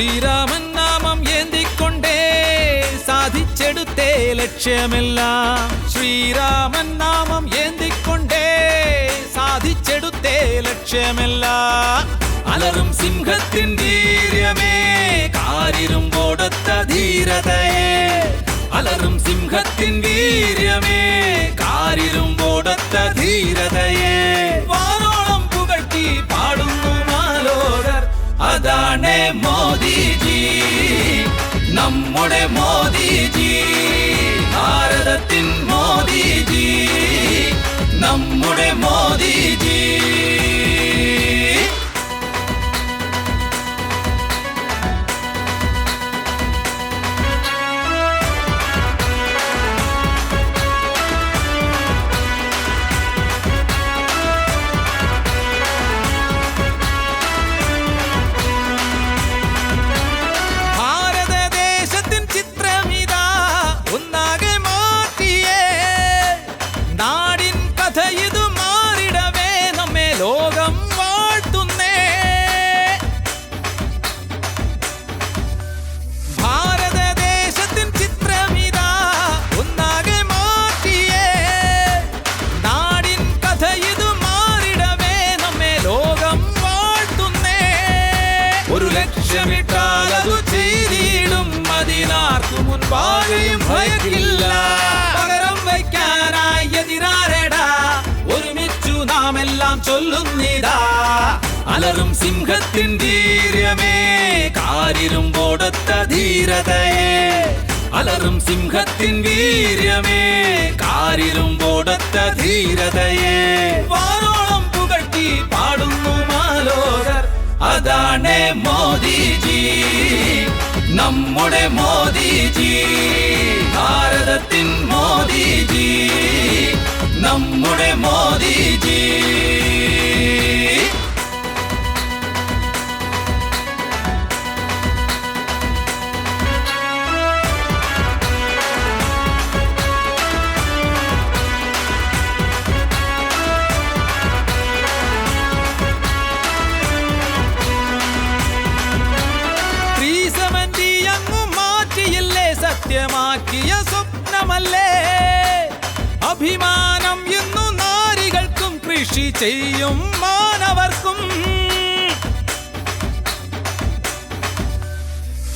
ശ്രീരാമൻ നാമം ഏന്തിക്കൊണ്ടേ സാധിച്ചെടുത്തേ ലക്ഷ്യമെല്ലാം. ശ്രീരാമൻ നാമം ഏന്തിക്കൊണ്ടേ സാധിച്ചെടുത്തേ ലക്ഷ്യമെല്ലാം. അലറും സിംഹത്തിൻ വീര്യമേ, കാരിരുമ്പോടൊത്ത ധീരതയെ. അലറും സിംഹത്തിൻ വീര്യമേ, കാരിരുമ്പോടൊത്ത ധീരതയെ. വാനോളം പുകഴ്ത്തി പാടുന്നു മാലോകർ, അതാണ് മോദിജി, നമ്മുടെ മോദിജി. ഭാരതത്തിൻ മോദിജി, നമ്മുടെ മോദിജി. ലോകം വാഴ്ത്തുന്നേ. ഭാരതദേശത്തിൻ ചിത്രമിതാ ഒന്നാകെ മാറ്റിയേ. നാടിൻ കഥ ഇത് മാറിടവേ നമ്മെ ലോകം വാഴ്ത്തുന്നേ. ഒരു ലക്ഷ്യമിട്ടാൽ അതു ചെയ്തിടും, അതിനാർക്കു മുൻപാകെയും ഭയക്കില്ല. പകരം വയ്ക്കാനായി എതിരാരടാ, ഒരുമിച്ചു നാം എല്ലാം ചൊല്ലുന്നിതാ. അലറും സിംഹത്തിൻ വീര്യമേ, കാരിരുമ്പോടൊത്ത ധീരതയെ. അലറും സിംഹത്തിൻ വീര്യമേ, കാരിരുമ്പോടൊത്ത ധീരതയെ. വാനോളം പുകഴ്ത്തി പാടുന്നു മാലോകർ, അതാണ് മോദിജി, നമ്മുടെ മോദിജി. ഭാരതത്തിൻ മോദിജി, നമ്മുടെ മോദിജി. സത്യമാക്കിയ സ്വപ്നമല്ലേ അഭിമാനം എന്നു നാരികൾക്കും കൃഷി ചെയ്യും മാനവർക്കും.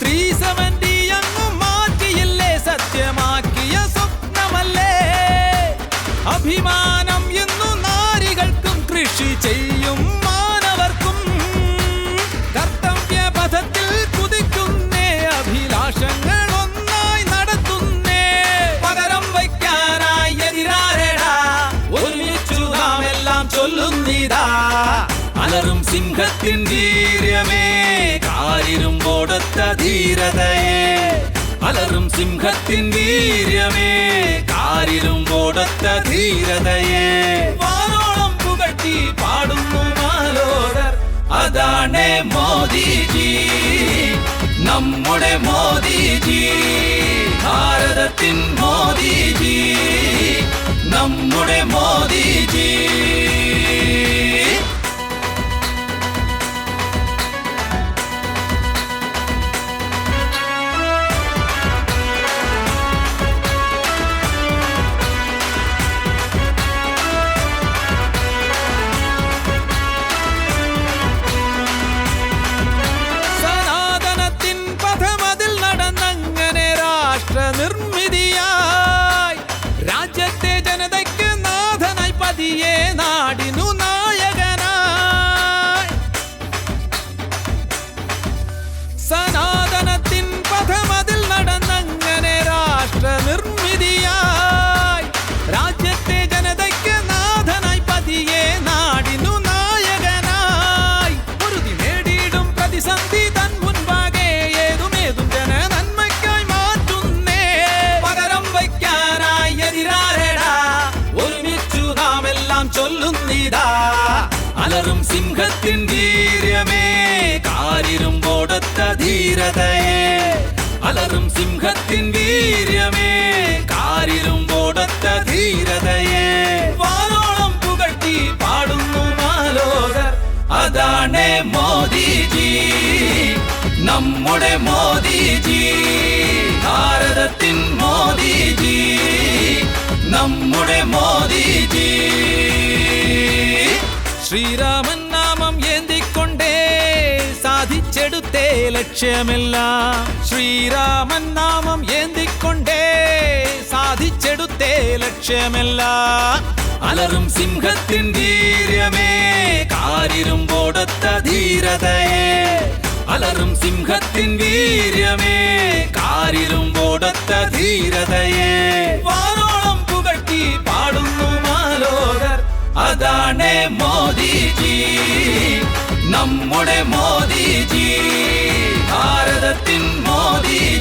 370 അങ്ങു മാറ്റിയില്ലേ സത്യമാക്കിയ സ്വപ്നമല്ലേ അഭിമാനം എന്നു നാരികൾക്കും കൃഷി ചെയ്യും മാനവർക്കും. കർത്തവ്യ പഥത്തിൽ കുതിക്കുന്നേ, അഭിലാഷങ്ങൾ ചൊല്ലുന്നിതാ. അലറും സിംഹത്തിൻ വീര്യമേ, കാരിരുമ്പോടൊത്ത ധീരതയെ. അലറും സിംഹത്തിൻ വീര്യമേ, കാരിരുമ്പോടൊത്ത ധീരതയെ. വാനോളം പുകഴ്ത്തി പാടുന്നു. അതാണ് മോദിജി, നമ്മുടെ മോദിജി, ഭാരതത്തിൻ മോദിജി, നമ്മുടെ മോദിജി. നിർമ്മിതിയായി രാജ്യത്തെ ജനതയ്ക്ക് നാഥനായി പതിയെ നാടിനു നായകനായി. സനാതനത്തിൻ പഥമതിൽ നടന്നങ്ങനെ രാഷ്ട്ര നിർമ്മിതിയായി രാജ്യത്തെ ജനതയ്ക്ക് നാഥനായി പതിയെ നാടിനു നായകനായി. പൊരുതി നേടിയിടും പ്രതിസന്ധി തൻ മുൻപാകെ ഏതുമേതും ജന നന്മയ്ക്കായി മാറ്റുന്നേ. പകരം വയ്ക്കാനായി എതിരാരടാ, ഒരുമിച്ചു നാം എല്ലാം ചൊല്ലുന്നിതാ. അലറും സിംഹത്തിൻ വീര്യമേ, കാരിരുമ്പോടൊത്ത ധീരതയെ. അലറും സിംഹത്തിൻ വീര്യമേ, കാരിരുമ്പോടൊത്ത ധീരതയെ. വാനോളം പുകഴ്ത്തി പാടുന്നു മാലോകർ, അതാണ് മോദിജി, നമ്മുടെ മോദിജി, ഭാരതത്തിൻ മോദിജി, നമ്മുടെ മോദിജി. ശ്രീരാമൻ നാമം ഏന്തിക്കൊണ്ടേ സാധിച്ചെടുത്തേ ലക്ഷ്യമെല്ലാം. ശ്രീരാമൻ നാമം ഏന്തിക്കൊണ്ടേ സാധിച്ചെടുത്തേ ലക്ഷ്യമെല്ലാം. അലറും സിംഹത്തിൻ വീര്യമേ, കാരിരുമ്പോടൊത്ത ധീരതയെ. അലറും സിംഹത്തിൻ വീര്യമേ, കാരിരുമ്പോടൊത്ത ധീരതയെ. വാനോളം പുകഴ്ത്തി പാടുന്നു മാലോകർ, അതാണ് മോദിജി, നമ്മുടെ മോദിജി, ഭാരതത്തിൻ മോദിജി.